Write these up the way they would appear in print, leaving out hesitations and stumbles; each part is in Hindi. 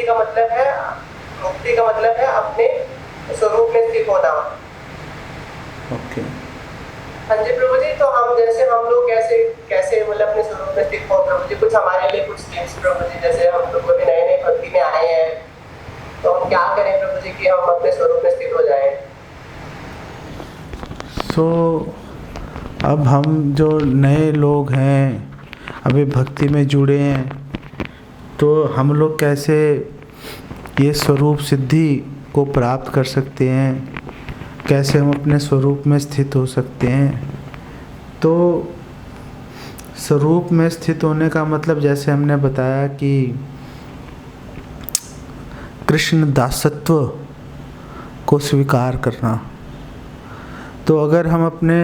मुक्ति का मतलब है अपने स्वरूप में स्थित होना। ओके। हाँ जी प्रभु जी, तो हम लोग कैसे मतलब अपने स्वरूप में स्थित हो प्रभु जी, कुछ हमारे लिए कुछ टिप्स प्रभु जी, जैसे हम लोग भी नए नए भक्ति में आए हैं, तो हम क्या करें प्रभु जी कि हम अपने स्वरूप में स्थित हो जाएं। अब हम जो नए लोग हैं, अभी भक्ति में जुड़े हैं, तो हम लोग कैसे ये स्वरूप सिद्धि को प्राप्त कर सकते हैं, कैसे हम अपने स्वरूप में स्थित हो सकते हैं। तो स्वरूप में स्थित होने का मतलब, जैसे हमने बताया कि कृष्ण दासत्व को स्वीकार करना। तो अगर हम अपने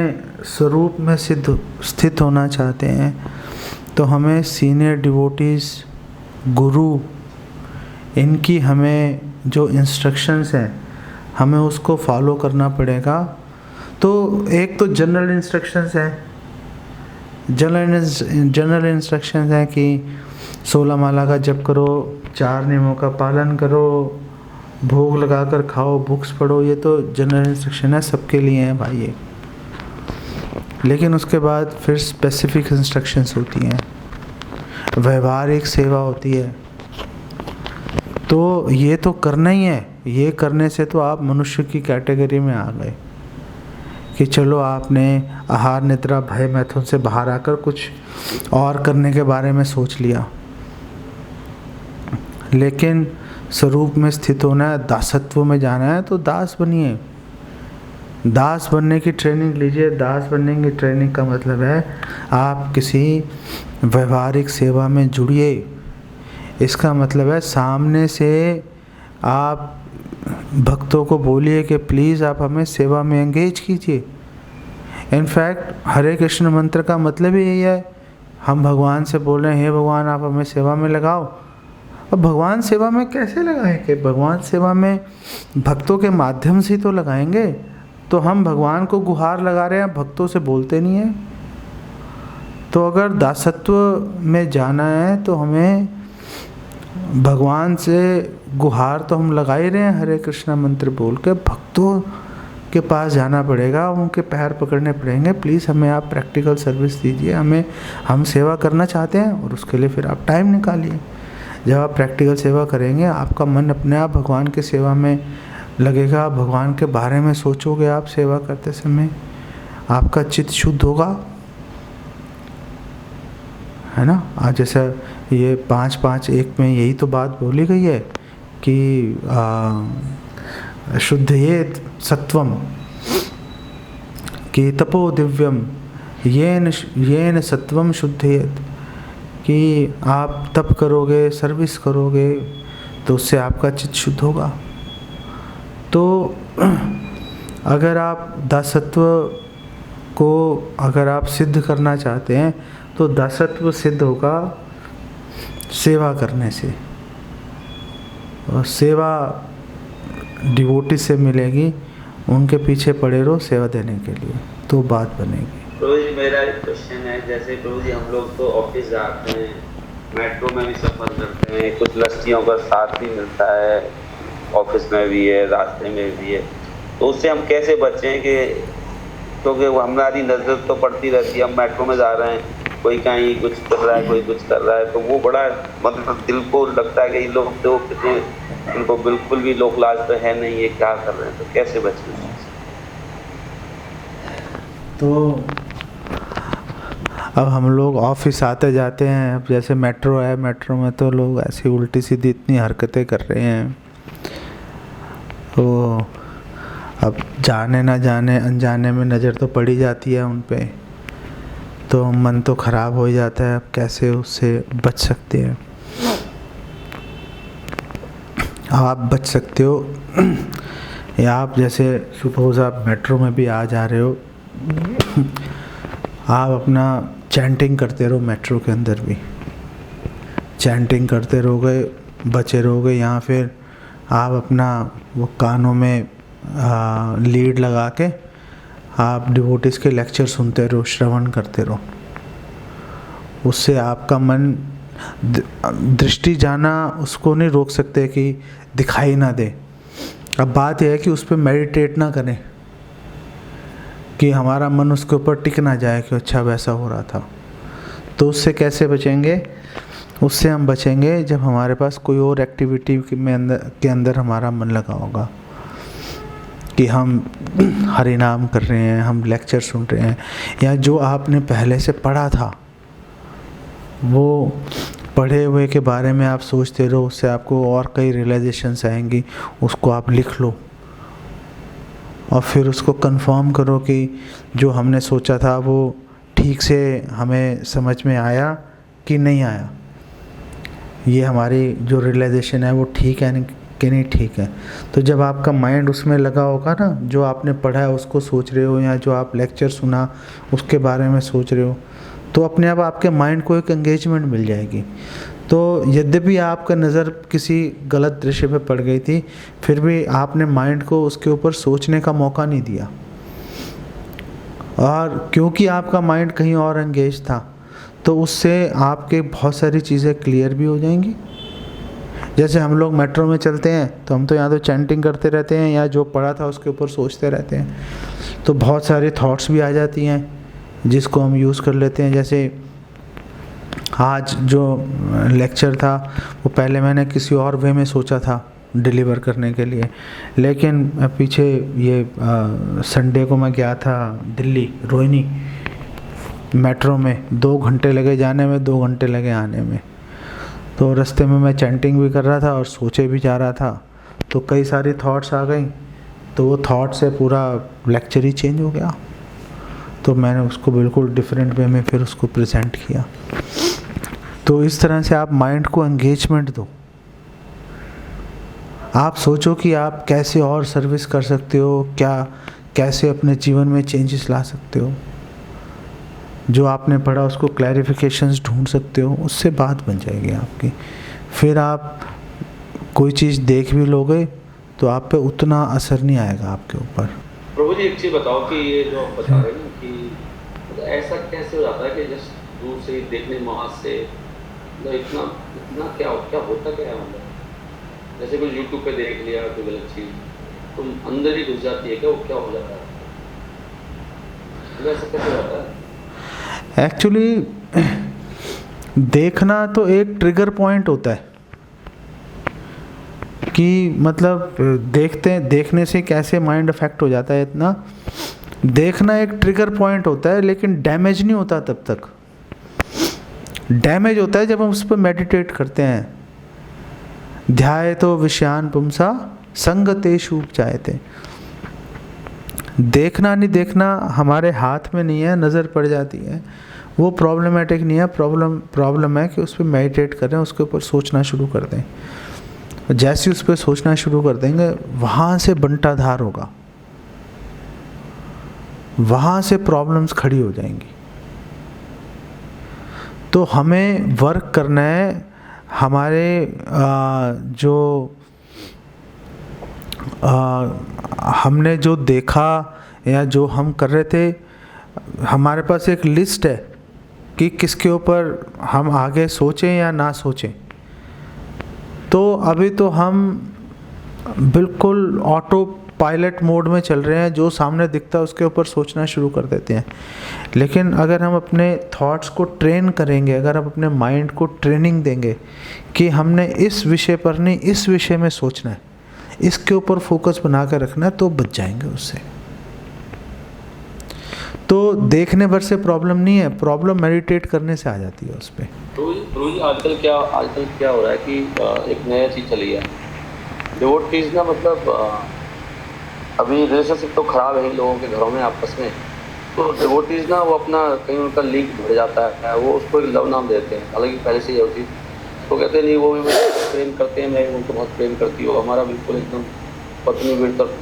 स्वरूप में स्थित होना चाहते हैं, तो हमें सीनियर डिवोटीज़, गुरु, इनकी हमें जो इंस्ट्रक्शंस हैं, हमें उसको फॉलो करना पड़ेगा। तो एक तो जनरल इंस्ट्रक्शंस हैं, जनरल इंस्ट्रक्शंस हैं कि 16 माला का जप करो, 4 नियमों का पालन करो, भोग लगाकर खाओ, बुक्स पढ़ो। ये तो जनरल इंस्ट्रक्शन है, सबके लिए है भाई ये। लेकिन उसके बाद फिर स्पेसिफिक इंस्ट्रक्शंस होती हैं, व्यवहारिक सेवा होती है। तो ये तो करना ही है। ये करने से तो आप मनुष्य की कैटेगरी में आ गए कि चलो आपने आहार निद्रा भय मैथुन से बाहर आकर कुछ और करने के बारे में सोच लिया। लेकिन स्वरूप में स्थित होना है, दासत्व में जाना है, तो दास बनिए। दास बनने की ट्रेनिंग लीजिए। दास बनने की ट्रेनिंग का मतलब है आप किसी व्यवहारिक सेवा में जुड़िए। इसका मतलब है सामने से आप भक्तों को बोलिए कि प्लीज़ आप हमें सेवा में एंगेज कीजिए। इनफैक्ट हरे कृष्ण मंत्र का मतलब ही यही है। हम भगवान से बोल रहे हैं, हे भगवान आप हमें सेवा में लगाओ। अब भगवान सेवा में कैसे लगाएंगे? भगवान सेवा में भक्तों के माध्यम से ही तो लगाएंगे। तो हम भगवान को गुहार लगा रहे हैं, भक्तों से बोलते नहीं हैं। तो अगर दासत्व में जाना है तो हमें भगवान से गुहार तो हम लगा ही रहे हैं, हरे कृष्णा मंत्र बोल के भक्तों के पास जाना पड़ेगा, उनके पैर पकड़ने पड़ेंगे। प्लीज़ हमें आप प्रैक्टिकल सर्विस दीजिए, हम सेवा करना चाहते हैं और उसके लिए फिर आप टाइम निकालिए। जब आप प्रैक्टिकल सेवा करेंगे, आपका मन अपने आप भगवान की सेवा में लगेगा। भगवान के बारे में सोचोगे, आप सेवा करते समय आपका चित्त शुद्ध होगा, है ना। आज जैसा ये 5-5-1 में यही तो बात बोली गई है कि शुद्धयेत सत्वम कि तपो दिव्यम येन सत्वम शुद्धयेत, कि आप तप करोगे, सर्विस करोगे, तो उससे आपका चित्त शुद्ध होगा। तो अगर आप दासत्व को अगर आप सिद्ध करना चाहते हैं, तो दासत्व सिद्ध होगा सेवा करने से, और सेवा डिवोटी से मिलेगी। उनके पीछे पड़े रहो सेवा देने के लिए, तो बात बनेगी। प्रभु जी मेरा एक क्वेश्चन है, जैसे प्रभु जी हम लोग तो ऑफिस जाते हैं, मेट्रो में भी सफ़र करते हैं, कुछ लस्तियों का साथ भी मिलता है, ऑफिस में भी है, रास्ते में भी है, तो उससे हम कैसे बचें कि क्योंकि वो हमारी नज़र तो पड़ती रहती है। हम मेट्रो में जा रहे हैं, कोई कहीं कुछ कर रहा है, कोई कुछ कर रहा है, तो वो बड़ा मतलब दिल को लगता है कि ये लोग तो कितने, इनको बिल्कुल भी लोक लाज तो है नहीं, ये क्या कर रहे हैं, तो कैसे बचें? तो अब हम लोग ऑफिस आते जाते हैं, अब जैसे मेट्रो है, मेट्रो में तो लोग ऐसी उल्टी सीधी इतनी हरकतें कर रहे हैं, तो अब जाने ना जाने अनजाने में नज़र तो पड़ी जाती है उन पे, तो मन तो ख़राब हो जाता है। अब कैसे उससे बच सकते हैं? आप बच सकते हो या आप जैसे सपोज आप मेट्रो में भी आ जा रहे हो, आप अपना चैंटिंग करते रहो। मेट्रो के अंदर भी चैंटिंग करते रहोगे, बचे रहोगे। यहाँ फिर आप अपना वो कानों में लीड लगा के आप डिवोटीज़ के लेक्चर सुनते रहो, श्रवण करते रहो। उससे आपका मन दृष्टि जाना उसको नहीं रोक सकते कि दिखाई ना दे। अब बात यह है कि उस पर मेडिटेट ना करें, कि हमारा मन उसके ऊपर टिक ना जाए कि अच्छा वैसा हो रहा था। तो उससे कैसे बचेंगे? उससे हम बचेंगे जब हमारे पास कोई और एक्टिविटी के अंदर हमारा मन लगा होगा, कि हम हरि नाम कर रहे हैं, हम लेक्चर सुन रहे हैं, या जो आपने पहले से पढ़ा था वो पढ़े हुए के बारे में आप सोचते रहो, उससे आपको और कई रियलाइजेशंस आएंगी, उसको आप लिख लो और फिर उसको कंफर्म करो कि जो हमने सोचा था वो ठीक से हमें समझ में आया कि नहीं आया, ये हमारी जो रियलाइजेशन है वो ठीक है कि नहीं ठीक है। तो जब आपका माइंड उसमें लगा होगा ना, जो आपने पढ़ा है उसको सोच रहे हो, या जो आप लेक्चर सुना उसके बारे में सोच रहे हो, तो अपने आप आपके माइंड को एक एंगेजमेंट मिल जाएगी। तो यद्यपि आपका नज़र किसी गलत दृश्य पे पड़ गई थी, फिर भी आपने माइंड को उसके ऊपर सोचने का मौका नहीं दिया, और क्योंकि आपका माइंड कहीं और एंगेज था, तो उससे आपके बहुत सारी चीज़ें क्लियर भी हो जाएंगी। जैसे हम लोग मेट्रो में चलते हैं तो हम तो यहाँ तो चैंटिंग करते रहते हैं, या जो पढ़ा था उसके ऊपर सोचते रहते हैं, तो बहुत सारी थॉट्स भी आ जाती हैं जिसको हम यूज़ कर लेते हैं। जैसे आज जो लेक्चर था वो पहले मैंने किसी और वे में सोचा था डिलीवर करने के लिए, लेकिन पीछे ये संडे को मैं गया था दिल्ली रोहिणी, मेट्रो में 2 घंटे लगे जाने में, 2 घंटे लगे आने में। तो रास्ते में मैं चैंटिंग भी कर रहा था और सोचे भी जा रहा था, तो कई सारी थॉट्स आ गई, तो वो थॉट से पूरा लेक्चर ही चेंज हो गया। तो मैंने उसको बिल्कुल डिफरेंट वे में फिर उसको प्रेजेंट किया। तो इस तरह से आप माइंड को एंगेजमेंट दो। आप सोचो कि आप कैसे और सर्विस कर सकते हो, कैसे अपने जीवन में चेंजेस ला सकते हो, जो आपने पढ़ा उसको क्लैरिफिकेशंस ढूंढ सकते हो, उससे बात बन जाएगी आपकी। फिर आप कोई चीज़ देख भी लोगे तो आप पे उतना असर नहीं आएगा आपके ऊपर। प्रभु जी एक चीज़ बताओ कि ये जो आप बता रहे हैं कि मतलब ऐसा कैसे हो जाता है कि जस्ट दूर से देखने मास से मतलब इतना क्या होता क्या है? मतलब जैसे कोई यूट्यूब पे देख लिया कोई गलत चीज़, तुम अंदर ही घुस जाती है क्या? वो क्या हो जाता है? ऐसा कैसे होता है? एक्चुअली देखना तो एक ट्रिगर पॉइंट होता है कि मतलब देखने से कैसे माइंड अफेक्ट हो जाता है। इतना देखना एक ट्रिगर पॉइंट होता है, लेकिन डैमेज नहीं होता तब तक। डैमेज होता है जब हम उस पर मेडिटेट करते हैं। ध्यायतो विषयान पुंसा संगतेषु उपजायते। देखना नहीं देखना हमारे हाथ में नहीं है, नज़र पड़ जाती है, वो प्रॉब्लमेटिक नहीं है। प्रॉब्लम है कि उस पर मेडिटेट करें, उसके ऊपर सोचना शुरू कर दें। जैसे उस पर सोचना शुरू कर देंगे, वहाँ से बंटाधार होगा, वहाँ से प्रॉब्लम्स खड़ी हो जाएंगी। तो हमें वर्क करना है। हमारे हमने जो देखा या जो हम कर रहे थे, हमारे पास एक लिस्ट है कि किसके ऊपर हम आगे सोचें या ना सोचें। तो अभी तो हम बिल्कुल ऑटो पायलट मोड में चल रहे हैं, जो सामने दिखता है उसके ऊपर सोचना शुरू कर देते हैं। लेकिन अगर हम अपने थॉट्स को ट्रेन करेंगे, अगर हम अपने माइंड को ट्रेनिंग देंगे कि हमने इस विषय पर नहीं इस विषय में सोचना है, इसके ऊपर फोकस बना कर रखना है, तो बच जाएंगे उससे। तो देखने भर से प्रॉब्लम नहीं है, प्रॉब्लम मेडिटेट करने से आ जाती है उस पर। तो आजकल क्या हो रहा है कि एक नया चीज़ चली है, डिवोटीज ना, मतलब अभी रिलेशनशिप तो ख़राब है इन लोगों के घरों में आपस में, तो डिवोटीज ना वो अपना कहीं उनका लिंक बढ़ जाता है, वो उसको एक लव नाम देते हैं, हालांकि पहले से ही होती, तो कहते नहीं वो भी मुझे प्रेम करते हैं, मैं उनको बहुत प्रेम करती हूँ, हमारा बिल्कुल एकदम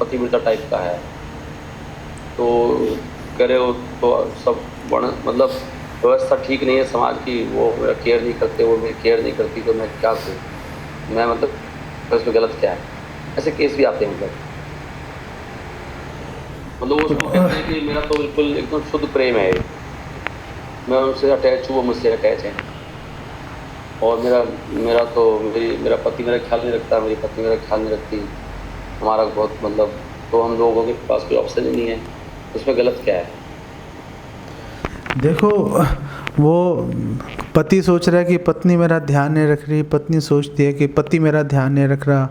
पतिव्रता टाइप का है। तो करे हो तो सब मतलब व्यवस्था ठीक नहीं है समाज की, वो मेरा केयर नहीं करते, वो मेरी केयर नहीं करती, तो मैं क्या करूँ? मैं मतलब इसमें गलत क्या है? ऐसे केस भी आते हैं। मतलब वो उसको कहते हैं कि मेरा तो बिल्कुल एकदम शुद्ध प्रेम है, मैं उनसे अटैच हूँ, वो मुझसे अटैच है। और मेरा पति मेरा ख्याल नहीं रखता, मेरी पत्नी मेरा ख्याल नहीं रखती, हमारा बहुत मतलब, तो हम लोगों के पास कोई ऑप्शन ही नहीं है, उसमें गलत क्या है? देखो, वो पति सोच रहा है कि पत्नी मेरा ध्यान नहीं रख रही, पत्नी सोचती है कि पति मेरा ध्यान नहीं रख रहा,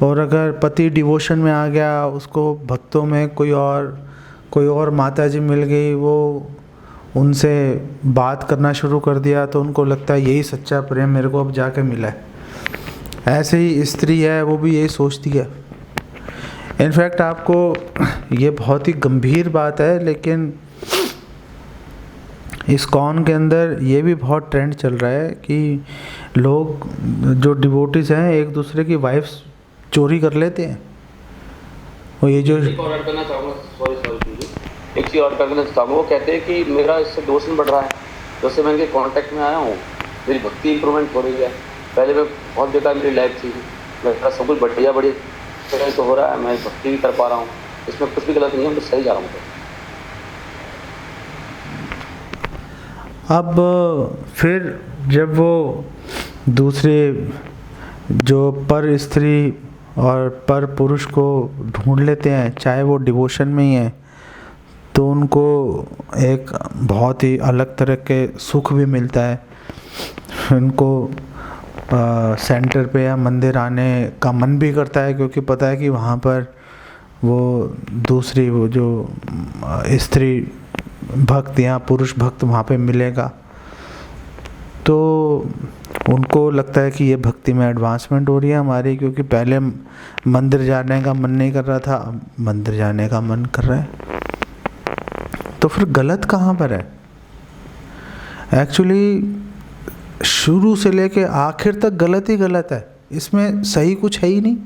और अगर पति डिवोशन में आ गया, उसको भक्तों में कोई और माता जी मिल गई, वो उनसे बात करना शुरू कर दिया, तो उनको लगता है यही सच्चा प्रेम मेरे को अब जाके मिला है। ऐसे ही स्त्री है, वो भी यही सोचती है। इनफैक्ट आपको ये बहुत ही गंभीर बात है, लेकिन इस्कॉन के अंदर ये भी बहुत ट्रेंड चल रहा है कि लोग जो डिवोटीज हैं एक दूसरे की वाइफ्स चोरी कर लेते हैं। और ये जो एक और ऐड करना चाहूँगा, एक चीज़ और करना चाहूँगा, वो कहते हैं कि मेरा इससे डिवोशन बढ़ रहा है, जैसे मैं इनके कांटेक्ट में आया हूँ, मेरी भक्ति इंप्रूवमेंट हो रही है। पहले मैं बहुत बेकार मेरी लाइफ थी, मेरा सब कुछ बढ़िया तरह से हो रहा है, मैं भक्ति भी कर पा रहा हूँ, इसमें कुछ भी गलत नहीं है, मैं सही जा रहा हूँ। अब फिर जब वो दूसरे जो पर स्त्री और पर पुरुष को ढूंढ लेते हैं, चाहे वो डिवोशन में ही है, तो उनको एक बहुत ही अलग तरह के सुख भी मिलता है। उनको सेंटर पे या मंदिर आने का मन भी करता है, क्योंकि पता है कि वहाँ पर वो दूसरी वो जो स्त्री भक्त या पुरुष भक्त वहाँ पे मिलेगा, तो उनको लगता है कि ये भक्ति में एडवांसमेंट हो रही है हमारी, क्योंकि पहले मंदिर जाने का मन नहीं कर रहा था, अब मंदिर जाने का मन कर रहा है। तो फिर गलत कहाँ पर है? एक्चुअली शुरू से लेके आखिर तक गलत ही गलत है, इसमें सही कुछ है ही नहीं।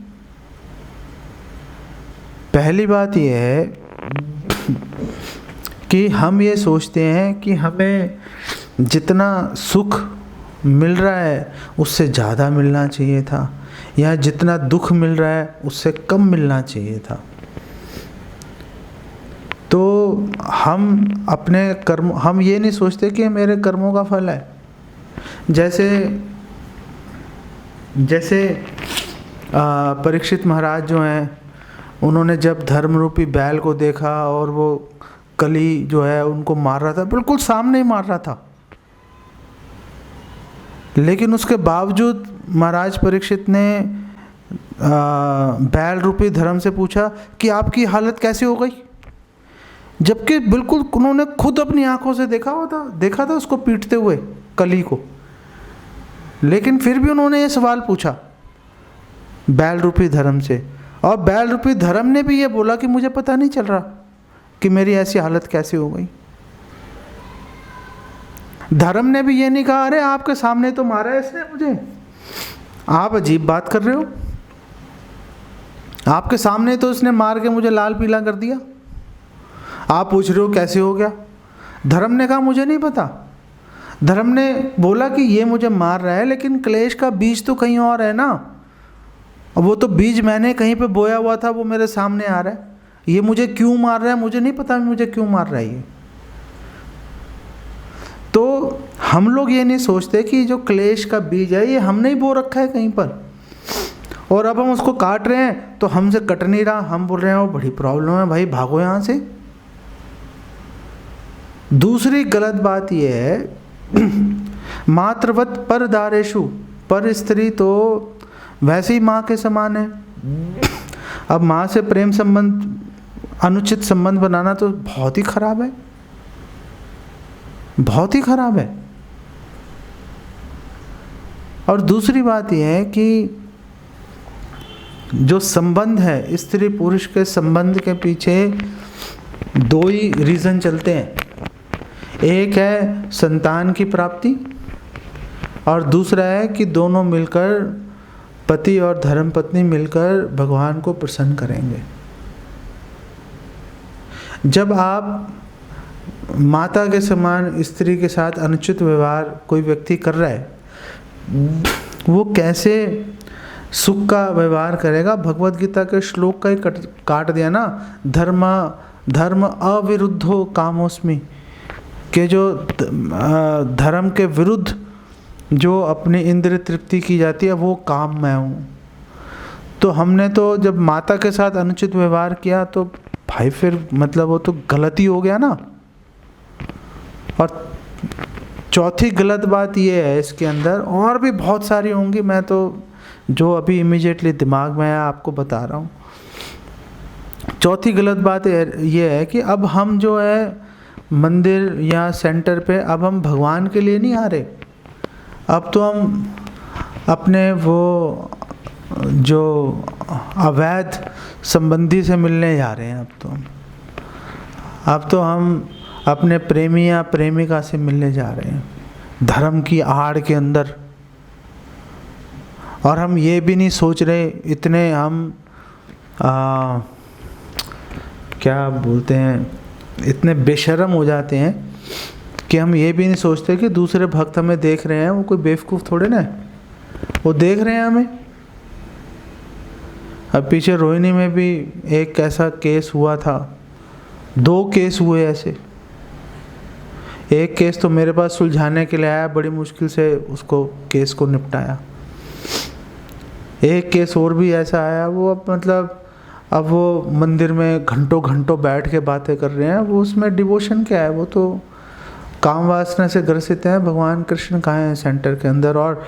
पहली बात यह है कि हम ये सोचते हैं कि हमें जितना सुख मिल रहा है उससे ज़्यादा मिलना चाहिए था, या जितना दुख मिल रहा है उससे कम मिलना चाहिए था। तो हम अपने कर्म, हम ये नहीं सोचते कि मेरे कर्मों का फल है। जैसे परीक्षित महाराज जो हैं, उन्होंने जब धर्म रूपी बैल को देखा और वो कली जो है उनको मार रहा था, बिल्कुल सामने ही मार रहा था, लेकिन उसके बावजूद महाराज परीक्षित ने बैल रूपी धर्म से पूछा कि आपकी हालत कैसे हो गई, जबकि बिल्कुल उन्होंने खुद अपनी आंखों से देखा था उसको पीटते हुए कली को, लेकिन फिर भी उन्होंने ये सवाल पूछा बैल रूपी धर्म से, और बैल रूपी धर्म ने भी ये बोला कि मुझे पता नहीं चल रहा कि मेरी ऐसी हालत कैसे हो गई। धर्म ने भी ये नहीं कहा अरे आपके सामने तो मारा है इसने मुझे, आप अजीब बात कर रहे हो, आपके सामने तो इसने मार के मुझे लाल पीला कर दिया, आप पूछ रहे हो कैसे हो गया। धर्म ने कहा मुझे नहीं पता। धर्म ने बोला कि ये मुझे मार रहा है, लेकिन क्लेश का बीज तो कहीं और है ना, अब वो तो बीज मैंने कहीं पे बोया हुआ था, वो मेरे सामने आ रहा है, ये मुझे क्यों मार रहा है मुझे नहीं पता, मुझे क्यों मार रहा है ये। तो हम लोग ये नहीं सोचते कि जो क्लेश का बीज है ये हमने ही बो रखा है कहीं पर, और अब हम उसको काट रहे हैं तो हमसे कट नहीं रहा, हम बोल रहे हैं वो बड़ी प्रॉब्लम है भाई भागो यहाँ से। दूसरी गलत बात यह है मातृवत पर दारेशु, पर स्त्री तो वैसे ही माँ के समान है। अब माँ से प्रेम संबंध, अनुचित संबंध बनाना तो बहुत ही खराब है, बहुत ही खराब है। और दूसरी बात यह है कि जो संबंध है स्त्री पुरुष के संबंध के पीछे दो ही रीज़न चलते हैं, एक है संतान की प्राप्ति और दूसरा है कि दोनों मिलकर, पति और धर्मपत्नी मिलकर भगवान को प्रसन्न करेंगे। जब आप माता के समान स्त्री के साथ अनुचित व्यवहार कोई व्यक्ति कर रहा है, वो कैसे सुख का व्यवहार करेगा। भगवत गीता के श्लोक का ही काट दिया ना, धर्म अविरुद्धो कामोस्मि, के जो धर्म के विरुद्ध जो अपनी इंद्रिय तृप्ति की जाती है वो काम मैं हूँ। तो हमने तो जब माता के साथ अनुचित व्यवहार किया तो भाई फिर मतलब वो तो गलती हो गया ना। और चौथी गलत बात ये है इसके अंदर, और भी बहुत सारी होंगी, मैं तो जो अभी इमीडिएटली दिमाग में आया आपको बता रहा हूँ। चौथी गलत बात ये है कि अब हम जो है मंदिर या सेंटर पे अब हम भगवान के लिए नहीं आ रहे, अब तो हम अपने वो जो अवैध संबंधी से मिलने जा रहे हैं। अब तो हम अपने प्रेमी या प्रेमिका से मिलने जा रहे हैं धर्म की आड़ के अंदर। और हम ये भी नहीं सोच रहे, इतने हम क्या बोलते हैं, इतने बेशर्म हो जाते हैं कि हम ये भी नहीं सोचते कि दूसरे भक्त हमें देख रहे हैं, वो कोई बेवकूफ़ थोड़े ना है, वो देख रहे हैं हमें। अब पीछे रोहिणी में भी एक ऐसा केस हुआ था, 2 केस हुए ऐसे। एक केस तो मेरे पास सुलझाने के लिए आया, बड़ी मुश्किल से उसको केस को निपटाया। एक केस और भी ऐसा आया, वो अब वो मंदिर में घंटों घंटों बैठ के बातें कर रहे हैं, वो उसमें डिवोशन क्या है, वो तो काम वासना से ग्रसित हैं। भगवान कृष्ण कहाँ हैं सेंटर के अंदर, और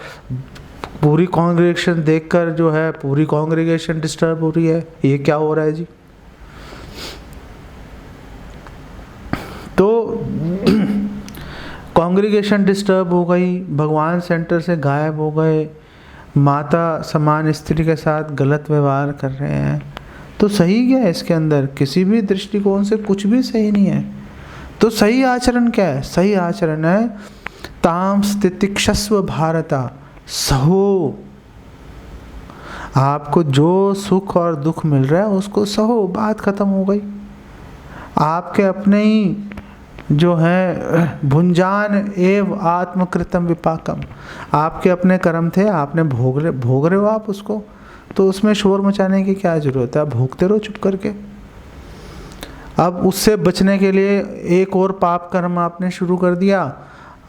पूरी कांग्रेगेशन देखकर जो है पूरी कांग्रेगेशन डिस्टर्ब हो रही है, ये क्या हो रहा है जी। तो कांग्रेगेशन डिस्टर्ब हो गई, भगवान सेंटर से गायब हो गए, माता समान स्त्री के साथ गलत व्यवहार कर रहे हैं, तो सही क्या है इसके अंदर? किसी भी दृष्टिकोण से कुछ भी सही नहीं है। तो सही आचरण क्या है? सही आचरण है ताम स्थितिक्षस्व भारता सहो। आपको जो सुख और दुख मिल रहा है उसको सहो, बात खत्म हो गई। आपके अपने ही जो है भुंजान एव आत्मकृतम विपाकम, आपके अपने कर्म थे, आपने भोग रहे हो आप उसको, तो उसमें शोर मचाने की क्या ज़रूरत है? आप भोगते रहो चुप करके। अब उससे बचने के लिए एक और पाप कर्म आपने शुरू कर दिया।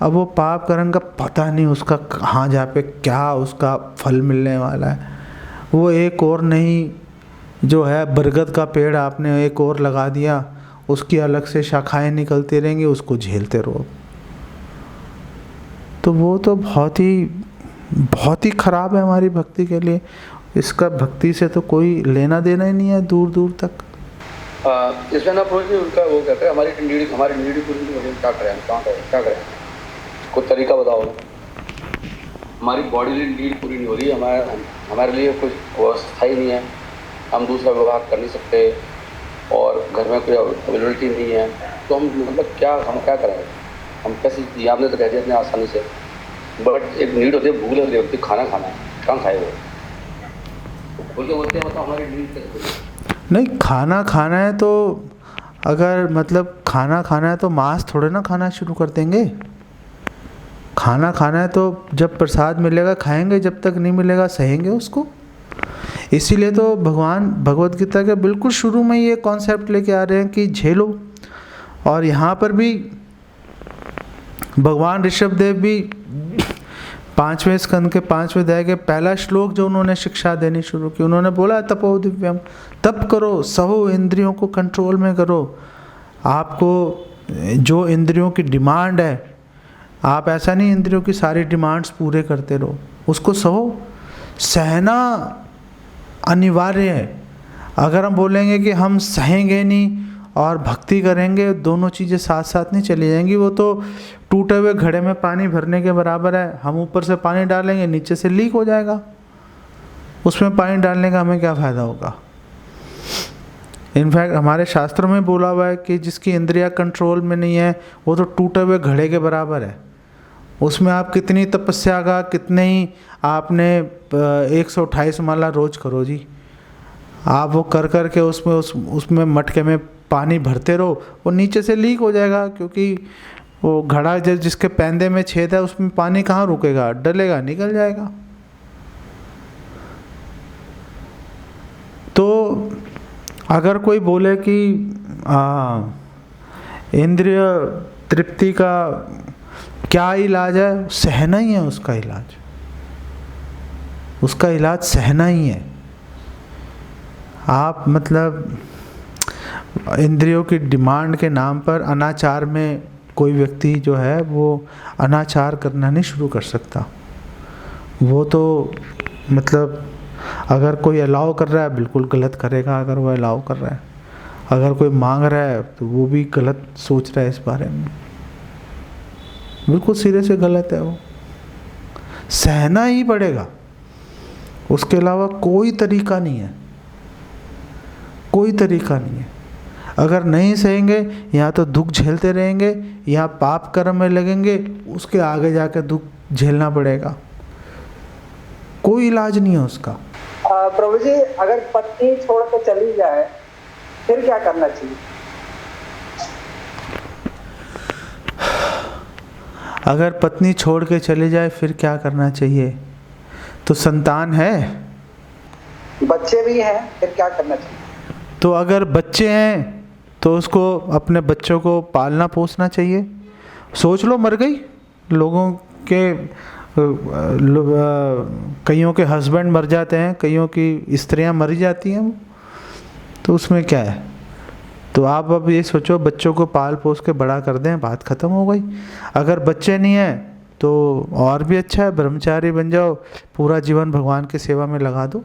अब वो पाप कर्म का पता नहीं उसका कहाँ जा पे क्या उसका फल मिलने वाला है। वो एक और नहीं जो है बरगद का पेड़ आपने एक और लगा दिया, उसकी अलग से शाखाएं निकलती रहेंगी, उसको झेलते रहो। तो वो तो बहुत ही खराब है हमारी भक्ति के लिए। इसका भक्ति से तो कोई लेना देना ही नहीं है दूर दूर तक। इसमें ना प्रभु जी उनका वो कहते हैं हमारी नीड पूरी नहीं हो रही, क्या करें कोई तरीका बताओ। हमारी बॉडी नीड पूरी नहीं हो रही, हमारे लिए कुछ व्यवस्था ही नहीं है, हम दूसरा विवाह कर नहीं सकते और घर में कोई अवेलेबिलिटी नहीं है, तो हम मतलब हम क्या करें? हम कैसे, आपने तो कह दिया इतने आसानी से, बट एक नीड होती है, भूख लग रही होती है, खाना है, कहाँ खाएगा? बोलते हैं मतलब हमारी नीड कैसे? नहीं, खाना खाना है तो अगर मतलब खाना खाना है तो मांस थोड़े ना खाना शुरू कर देंगे। खाना खाना है तो जब प्रसाद मिलेगा खाएंगे, जब तक नहीं मिलेगा सहेंगे उसको। इसीलिए तो भगवान भगवत गीता के बिल्कुल शुरू में ये कॉन्सेप्ट लेके आ रहे हैं कि झेलो। और यहाँ पर भी भगवान ऋषभदेव भी 5वें स्कंद के 5वें अध्याय के पहला श्लोक जो उन्होंने शिक्षा देनी शुरू की, उन्होंने बोला तपो दिव्यम, तप करो, सहो, इंद्रियों को कंट्रोल में करो। आपको जो इंद्रियों की डिमांड है, आप ऐसा नहीं इंद्रियों की सारी डिमांड्स पूरे करते रहो, उसको सहो। सहना अनिवार्य है। अगर हम बोलेंगे कि हम सहेंगे नहीं और भक्ति करेंगे, दोनों चीज़ें साथ साथ नहीं चली जाएंगी। वो तो टूटे हुए घड़े में पानी भरने के बराबर है। हम ऊपर से पानी डालेंगे, नीचे से लीक हो जाएगा, उसमें पानी डालने का हमें क्या फ़ायदा होगा? इनफैक्ट हमारे शास्त्रों में बोला हुआ है कि जिसकी इंद्रियां कंट्रोल में नहीं है वो तो टूटे हुए घड़े के बराबर है। उसमें आप कितनी तपस्या का, कितने ही आपने 128 माला रोज करो जी, आप वो कर कर के उसमें मटके में पानी भरते रहो, वो नीचे से लीक हो जाएगा, क्योंकि वो घड़ा जिसके पैंदे में छेद है उसमें पानी कहाँ रुकेगा, डलेगा, निकल जाएगा। तो अगर कोई बोले कि इंद्रिय तृप्ति का क्या इलाज है? सहना ही है उसका इलाज। उसका इलाज सहना ही है। आप मतलब इंद्रियों की डिमांड के नाम पर अनाचार में कोई व्यक्ति जो है वो अनाचार करना नहीं शुरू कर सकता। वो तो मतलब अगर कोई अलाउ कर रहा है बिल्कुल गलत करेगा। अगर वो अलाउ कर रहा है, अगर कोई मांग रहा है तो वो भी गलत सोच रहा है इस बारे में, बिल्कुल सिरे से गलत है वो। सहना ही पड़ेगा, उसके अलावा कोई तरीका नहीं है, कोई तरीका नहीं है। अगर नहीं सहेंगे या तो दुख झेलते रहेंगे या पाप कर्म में लगेंगे, उसके आगे जाकर दुख झेलना पड़ेगा। कोई इलाज नहीं है उसका। प्रभु जी, अगर पत्नी छोड़ के चली जाए फिर क्या करना चाहिए? अगर पत्नी छोड़ के चली जाए फिर क्या करना चाहिए? तो संतान है, बच्चे भी हैं, फिर क्या करना चाहिए? तो अगर बच्चे हैं तो उसको अपने बच्चों को पालना पोसना चाहिए। सोच लो, मर गई, लोगों के कईयों के हस्बैंड मर जाते हैं, कईयों की स्त्रियां मर जाती हैं, तो उसमें क्या है? तो आप अब ये सोचो, बच्चों को पाल पोस के बड़ा कर दें, बात ख़त्म हो गई। अगर बच्चे नहीं हैं तो और भी अच्छा है, ब्रह्मचारी बन जाओ, पूरा जीवन भगवान की सेवा में लगा दो।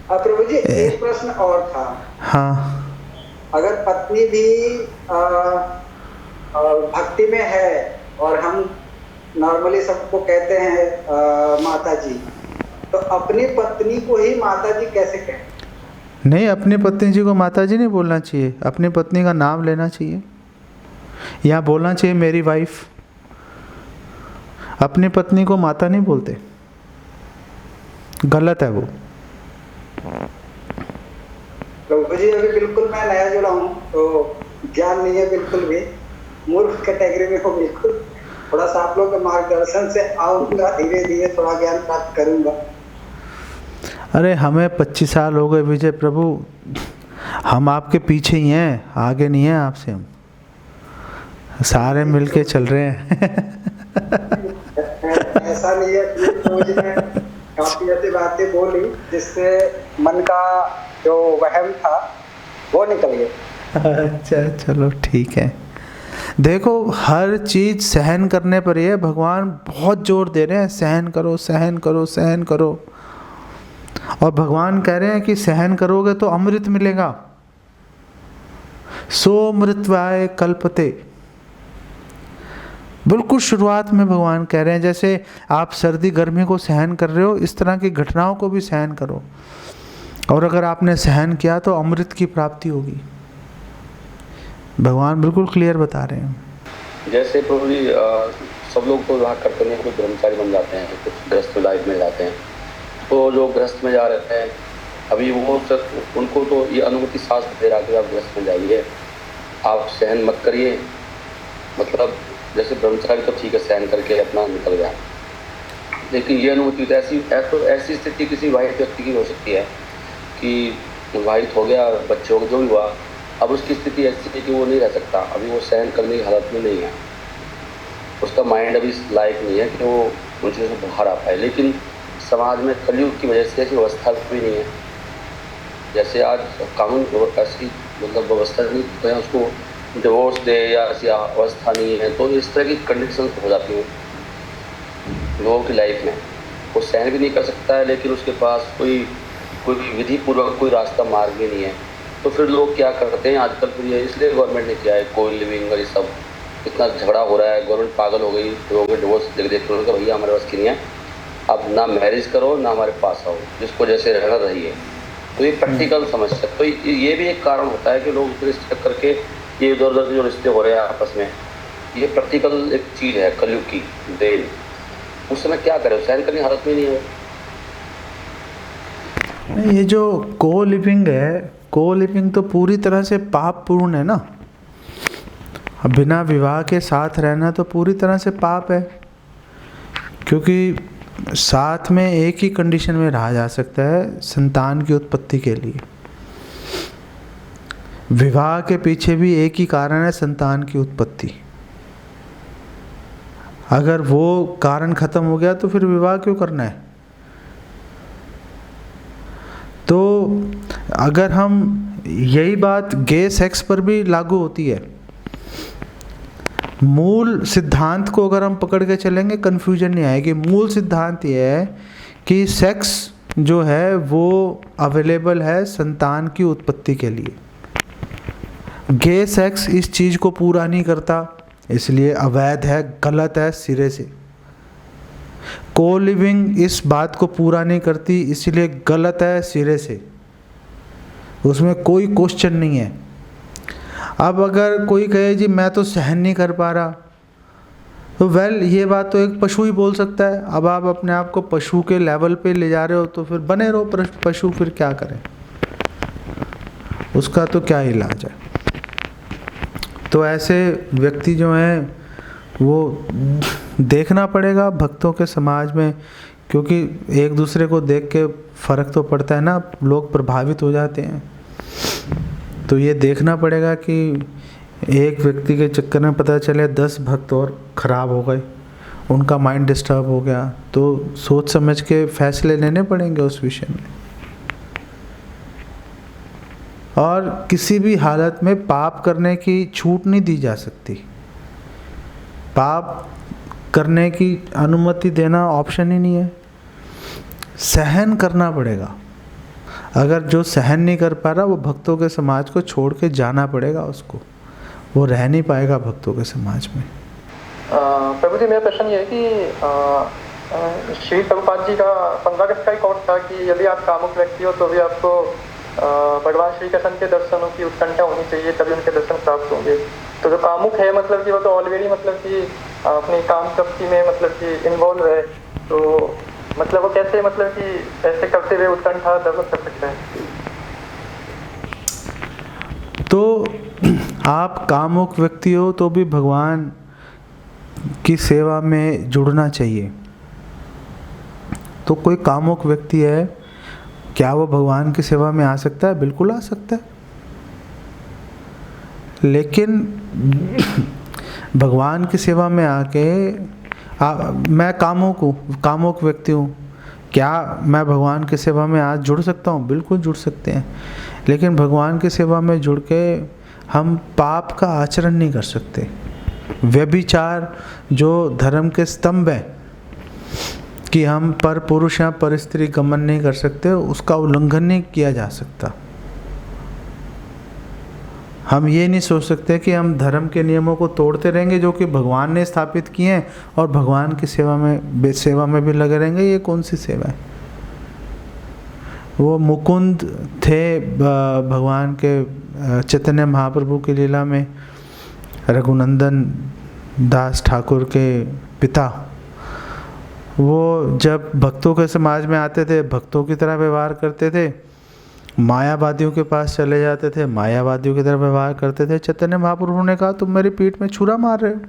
प्रभु जी, एक प्रश्न और था। हाँ, अगर पत्नी भी भक्ति में है और हम नॉर्मली सबको कहते हैं माता जी, तो अपनी पत्नी को ही माता जी कैसे कहें? नहीं, अपनी पत्नी जी को माता जी नहीं बोलना चाहिए, अपनी पत्नी का नाम लेना चाहिए या बोलना चाहिए मेरी वाइफ। अपनी पत्नी को माता नहीं बोलते, गलत है वो। प्रभु जी, अभी बिल्कुल मैं नया जुड़ा हूँ तो ज्ञान नहीं है बिल्कुल भी, मूर्ख कैटेगरी में हो बिल्कुल। थोड़ा सा आप लोग के मार्गदर्शन से आऊंगा, धीरे धीरे थोड़ा ज्ञान प्राप्त करूंगा। अरे हमें 25 साल हो गए विजय प्रभु, हम आपके पीछे ही हैं, आगे नहीं हैं आपसे, हम सारे मिलके चल रहे हैं। ऐसा नहीं है, प्रभु जी ने काफी ऐसी बातें बोली जिससे मन का जो वहम था वो निकल गया। अच्छा, चलो ठीक है। देखो, हर चीज सहन करने पर ही है। भगवान बहुत जोर दे रहे हैं, सहन करो, सहन करो, सहन करो। और भगवान कह रहे हैं कि सहन करोगे तो अमृत मिलेगा। सो मृत्वाय कल्पते, बिल्कुल शुरुआत में भगवान कह रहे हैं जैसे आप सर्दी गर्मी को सहन कर रहे हो, इस तरह की घटनाओं को भी सहन करो, और अगर आपने सहन किया तो अमृत की प्राप्ति होगी। भगवान बिल्कुल क्लियर बता रहे हैं। जैसे प्रभु जी, सब लोग तो विवाह करते हैं, कुछ ब्रह्मचारी बन जाते हैं, कुछ गृहस्थ लाइफ में जाते हैं। तो जो गृहस्थ में जा रहे हैं अभी वो सब, उनको तो ये अनुमति शास्त्र दे रहा कि आप गृहस्थ में जाइए, आप सहन मत करिए। मतलब जैसे ब्रह्मचारी तो ठीक है, सहन करके अपना निकल गया, लेकिन ये अनुमति तो ऐसी स्थिति किसी विवाहित व्यक्ति की हो सकती है कि विवाहित हो गया, बच्चे हो, जो भी हुआ, अब उसकी स्थिति ऐसी है कि वो नहीं रह सकता, अभी वो सहन करने की हालत में नहीं है, उसका माइंड अभी इस लायक नहीं है कि वो उन चीज़ों से बाहर आ पाए। लेकिन समाज में कलयुग की वजह से ऐसी व्यवस्था भी नहीं है। जैसे आज कानून ऐसी मतलब व्यवस्था नहीं है, उसको डिवोर्स दे या ऐसी अवस्था नहीं है, तो इस तरह की कंडीशन हो जाती हैं लोगों की लाइफ में। वो सहन भी नहीं कर सकता है, लेकिन उसके पास कोई विधि पूर्वक कोई रास्ता मार्ग भी नहीं है। तो फिर लोग क्या करते हैं आजकल, फिर ये इसलिए गवर्नमेंट ने किया है कोई लिविंग और ये सब, इतना झगड़ा हो रहा है, गवर्नमेंट पागल हो गई, लोगों के डिवोर्स देख देख कर भैया हमारे पास की नहीं है, अब ना मैरिज करो ना हमारे पास आओ, जिसको जैसे रहना रहिए। तो ये प्रैक्टिकल समस्या, तो ये भी एक कारण होता है कि लोग फिर इस चक्कर के ये इधर उधर के जो रिश्ते हो रहे हैं आपस में, ये प्रैक्टिकल एक चीज़ है कलयुग की देन। उस समय क्या करें, सहन करने की हालत में नहीं है। ये जो को लिविंग है, को लिविंग तो पूरी तरह से पाप पूर्ण है ना। बिना विवाह के साथ रहना तो पूरी तरह से पाप है, क्योंकि साथ में एक ही कंडीशन में रहा जा सकता है, संतान की उत्पत्ति के लिए। विवाह के पीछे भी एक ही कारण है, संतान की उत्पत्ति। अगर वो कारण खत्म हो गया तो फिर विवाह क्यों करना है? तो अगर हम यही बात गे सेक्स पर भी लागू होती है। मूल सिद्धांत को अगर हम पकड़ के चलेंगे कन्फ्यूजन नहीं आएगी। मूल सिद्धांत ये है कि सेक्स जो है वो अवेलेबल है संतान की उत्पत्ति के लिए। गे सेक्स इस चीज़ को पूरा नहीं करता, इसलिए अवैध है, गलत है सिरे से। को लिविंग इस बात को पूरा नहीं करती, इसलिए गलत है सिरे से, उसमें कोई क्वेश्चन नहीं है। अब अगर कोई कहे जी मैं तो सहन नहीं कर पा रहा, तो वेल ये बात तो एक पशु ही बोल सकता है। अब आप अपने आप को पशु के लेवल पे ले जा रहे हो तो फिर बने रहो पशु, फिर क्या करें, उसका तो क्या इलाज है। तो ऐसे व्यक्ति जो हैं वो देखना पड़ेगा भक्तों के समाज में, क्योंकि एक दूसरे को देख के फ़र्क तो पड़ता है ना, लोग प्रभावित हो जाते हैं। तो ये देखना पड़ेगा कि एक व्यक्ति के चक्कर में पता चले 10 भक्त और ख़राब हो गए, उनका माइंड डिस्टर्ब हो गया, तो सोच समझ के फैसले लेने पड़ेंगे उस विषय में। और किसी भी हालत में पाप करने की छूट नहीं दी जा सकती। पाप करने की अनुमति देना ऑप्शन ही नहीं है, सहन करना पड़ेगा। अगर जो सहन नहीं कर पा रहा वो भक्तों के समाज को छोड़ के जाना पड़ेगा उसको, वो रह नहीं पाएगा भक्तों के समाज में। प्रभु जी, मेरा प्रश्न ये है कि श्री प्रभुपाद जी का 15 अगस्त का एक कोट था कि यदि आप कामुक व्यक्ति हो तो भी आपको भगवान श्री कृष्ण के दर्शनों की उत्कंठा होनी चाहिए, तभी उनके दर्शन प्राप्त होंगे। तो जो कामुक है मतलब कि वो तो ऑलरेडी मतलब कि अपनी काम तृप्ति में मतलब कि इन्वॉल्व है, तो मतलब वो कैसे मतलब कि ऐसे करते हुए उत्कंठा डेवलप कर सकते हैं? तो आप कामुक व्यक्ति हो तो भी भगवान की सेवा में जुड़ना चाहिए। तो कोई कामुक व्यक्ति है, क्या वो भगवान की सेवा में आ सकता है? बिल्कुल आ सकता है, लेकिन भगवान की सेवा में आके मैं कामुक व्यक्ति हूँ, क्या मैं भगवान की सेवा में आज जुड़ सकता हूँ? बिल्कुल जुड़ सकते हैं, लेकिन भगवान की सेवा में जुड़ के हम पाप का आचरण नहीं कर सकते। व्यभिचार जो धर्म के स्तंभ है कि हम पर पुरुष या पर स्त्री गमन नहीं कर सकते, उसका उल्लंघन नहीं किया जा सकता। हम ये नहीं सोच सकते कि हम धर्म के नियमों को तोड़ते रहेंगे जो कि भगवान ने स्थापित किए हैं और भगवान की सेवा में भी लगे रहेंगे। ये कौन सी सेवा है? वो मुकुंद थे भगवान के चैतन्य महाप्रभु की लीला में, रघुनंदन दास ठाकुर के पिता। वो जब भक्तों के समाज में आते थे, भक्तों की तरह व्यवहार करते थे, मायावादियों के पास चले जाते थे, मायावादियों की तरह व्यवहार करते थे। चैतन्य महाप्रभु ने कहा तुम मेरी पीठ में छुरा मार रहे हो।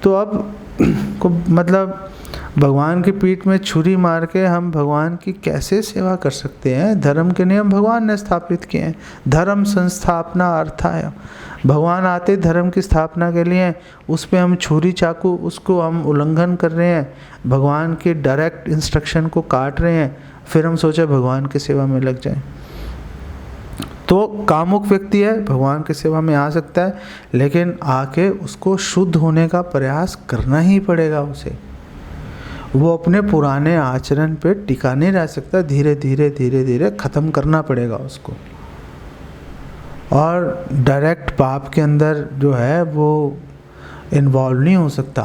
तो अब को मतलब भगवान की पीठ में छुरी मार के हम भगवान की कैसे सेवा कर सकते हैं? धर्म के नियम भगवान ने स्थापित किए हैं। धर्म संस्थापना अर्थ है, भगवान आते धर्म की स्थापना के लिए, उस पर हम छुरी चाकू उसको हम उल्लंघन कर रहे हैं, भगवान के डायरेक्ट इंस्ट्रक्शन को काट रहे हैं, फिर हम सोचे भगवान की सेवा में लग जाएं। तो कामुक व्यक्ति है, भगवान की सेवा में आ सकता है, लेकिन आके उसको शुद्ध होने का प्रयास करना ही पड़ेगा उसे। वो अपने पुराने आचरण पे टिका नहीं रह सकता, धीरे धीरे ख़त्म करना पड़ेगा उसको। और डायरेक्ट पाप के अंदर जो है वो इन्वॉल्व नहीं हो सकता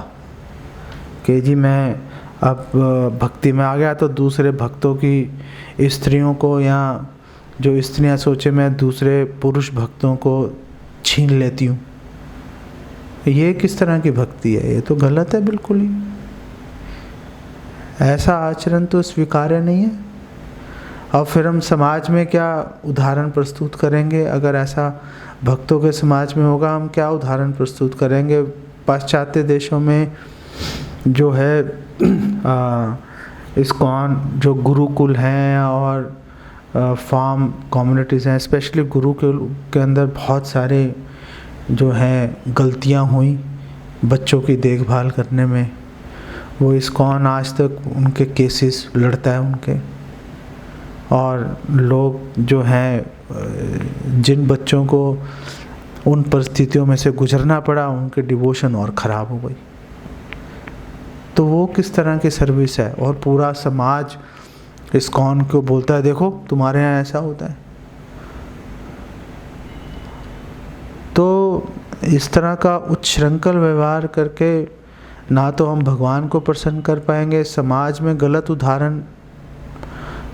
कि जी मैं अब भक्ति में आ गया तो दूसरे भक्तों की स्त्रियों को, या जो स्त्रियां सोचे मैं दूसरे पुरुष भक्तों को छीन लेती हूँ। ये किस तरह की भक्ति है? ये तो गलत है बिल्कुल ही। ऐसा आचरण तो स्वीकार्य नहीं है। और फिर हम समाज में क्या उदाहरण प्रस्तुत करेंगे? अगर ऐसा भक्तों के समाज में होगा, हम क्या उदाहरण प्रस्तुत करेंगे? पाश्चात्य देशों में जो है इस्कॉन जो गुरुकुल हैं और फार्म कम्युनिटीज़ हैं, स्पेशली गुरुकुल के अंदर बहुत सारे जो हैं गलतियां हुई बच्चों की देखभाल करने में। वो इस्कॉन आज तक उनके केसेस लड़ता है उनके, और लोग जो हैं जिन बच्चों को उन परिस्थितियों में से गुजरना पड़ा, उनके डिवोशन और ख़राब हो गई। तो वो किस तरह की सर्विस है? और पूरा समाज इस्कॉन को बोलता है देखो तुम्हारे यहाँ ऐसा होता है। तो इस तरह का उच्छृंखल व्यवहार करके ना तो हम भगवान को प्रसन्न कर पाएंगे, समाज में गलत उदाहरण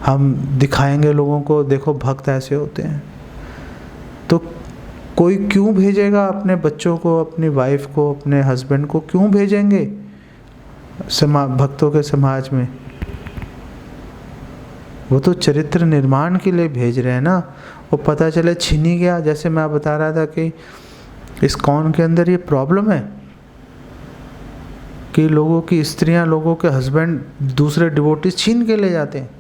हम दिखाएंगे लोगों को, देखो भक्त ऐसे होते हैं। तो कोई क्यों भेजेगा अपने बच्चों को, अपनी वाइफ को, अपने हस्बैंड को क्यों भेजेंगे भक्तों के समाज में? वो तो चरित्र निर्माण के लिए भेज रहे हैं ना। वो पता चले छिन ही गया, जैसे मैं बता रहा था कि इस्कॉन के अंदर ये प्रॉब्लम है कि लोगों की स्त्रियां, लोगों के हस्बैंड दूसरे डिवोटीज छीन के ले जाते हैं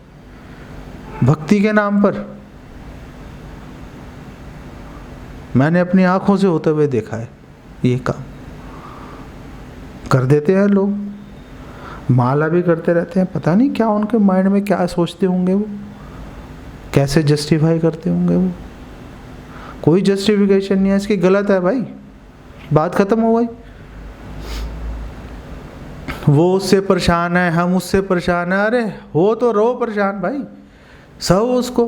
भक्ति के नाम पर। मैंने अपनी आंखों से होते हुए देखा है, ये काम कर देते हैं लोग। माला भी करते रहते हैं, पता नहीं क्या उनके माइंड में क्या सोचते होंगे, वो कैसे जस्टिफाई करते होंगे। वो कोई जस्टिफिकेशन नहीं है इसकी, गलत है भाई, बात खत्म हो गई। वो उससे परेशान है, हम उससे परेशान है, अरे हो तो रो परेशान भाई, सब उसको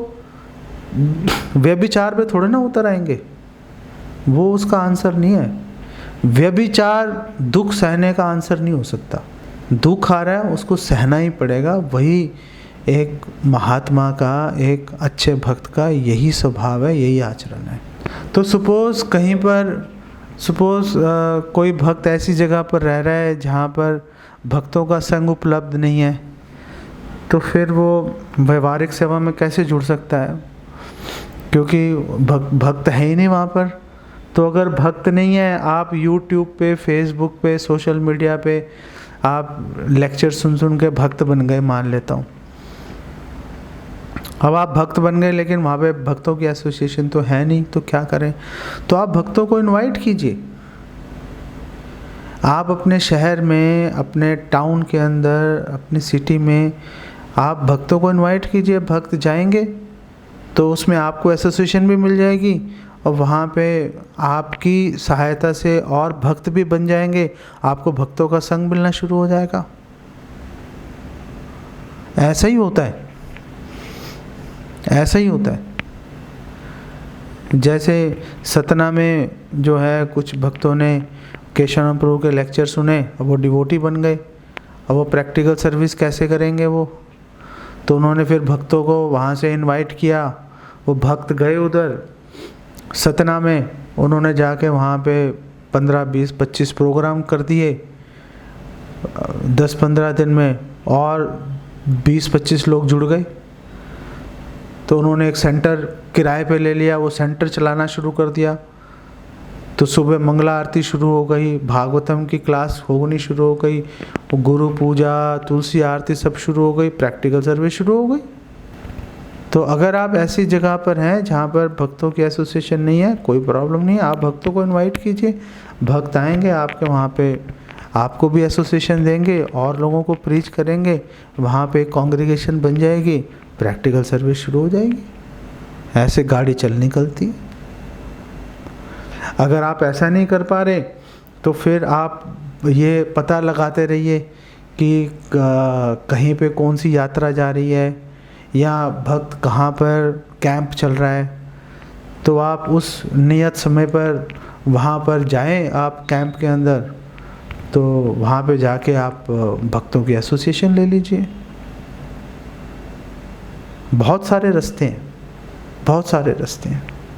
व्यभिचार पे थोड़े ना उतर आएंगे, वो उसका आंसर नहीं है। व्यभिचार दुख सहने का आंसर नहीं हो सकता। दुख आ रहा है उसको सहना ही पड़ेगा, वही एक महात्मा का, एक अच्छे भक्त का यही स्वभाव है, यही आचरण है। तो सपोज कहीं पर कोई भक्त ऐसी जगह पर रह रहा है जहाँ पर भक्तों का संग उपलब्ध नहीं है, तो फिर वो व्यवहारिक सेवा में कैसे जुड़ सकता है? क्योंकि भक्त है ही नहीं वहाँ पर। तो अगर भक्त नहीं है, आप YouTube पे, Facebook पे, सोशल मीडिया पे आप लेक्चर सुन के भक्त बन गए, मान लेता हूँ। अब आप भक्त बन गए लेकिन वहाँ पे भक्तों की एसोसिएशन तो है नहीं, तो क्या करें? तो आप भक्तों को इनवाइट कीजिए। आप अपने शहर में, अपने टाउन के अंदर, अपनी सिटी में आप भक्तों को इनवाइट कीजिए। भक्त जाएंगे तो उसमें आपको एसोसिएशन भी मिल जाएगी, और वहाँ पे आपकी सहायता से और भक्त भी बन जाएंगे, आपको भक्तों का संग मिलना शुरू हो जाएगा। ऐसा ही होता है, ऐसा ही होता है। जैसे सतना में जो है कुछ भक्तों ने केशवानंद प्रभु के लेक्चर सुने, अब वो डिवोटी बन गए। अब वो प्रैक्टिकल सर्विस कैसे करेंगे वो? तो उन्होंने फिर भक्तों को वहाँ से इनवाइट किया। वो भक्त गए उधर सतना में, उन्होंने जाके वहाँ पे 15, 20, 25 प्रोग्राम कर दिए 10-15 दिन में, और 20-25 लोग जुड़ गए। तो उन्होंने एक सेंटर किराए पे ले लिया, वो सेंटर चलाना शुरू कर दिया। तो सुबह मंगला आरती शुरू हो गई, भागवतम की क्लास होनी शुरू हो गई, गुरु पूजा, तुलसी आरती सब शुरू हो गई, प्रैक्टिकल सर्विस शुरू हो गई। तो अगर आप ऐसी जगह पर हैं जहाँ पर भक्तों की एसोसिएशन नहीं है, कोई प्रॉब्लम नहीं है, आप भक्तों को इनवाइट कीजिए। भक्त आएंगे आपके वहाँ पे, आपको भी एसोसिएशन देंगे और लोगों को प्रीच करेंगे, वहाँ पे कॉन्ग्रीगेशन बन जाएगी, प्रैक्टिकल सर्विस शुरू हो जाएगी। ऐसे गाड़ी चल निकलती है। अगर आप ऐसा नहीं कर पा रहे तो फिर आप ये पता लगाते रहिए कि कहीं पे कौन सी यात्रा जा रही है या भक्त कहाँ पर कैंप चल रहा है, तो आप उस नियत समय पर वहाँ पर जाएं, आप कैंप के अंदर, तो वहाँ पे जाके आप भक्तों की एसोसिएशन ले लीजिए। बहुत सारे रास्ते हैं, बहुत सारे रास्ते हैं।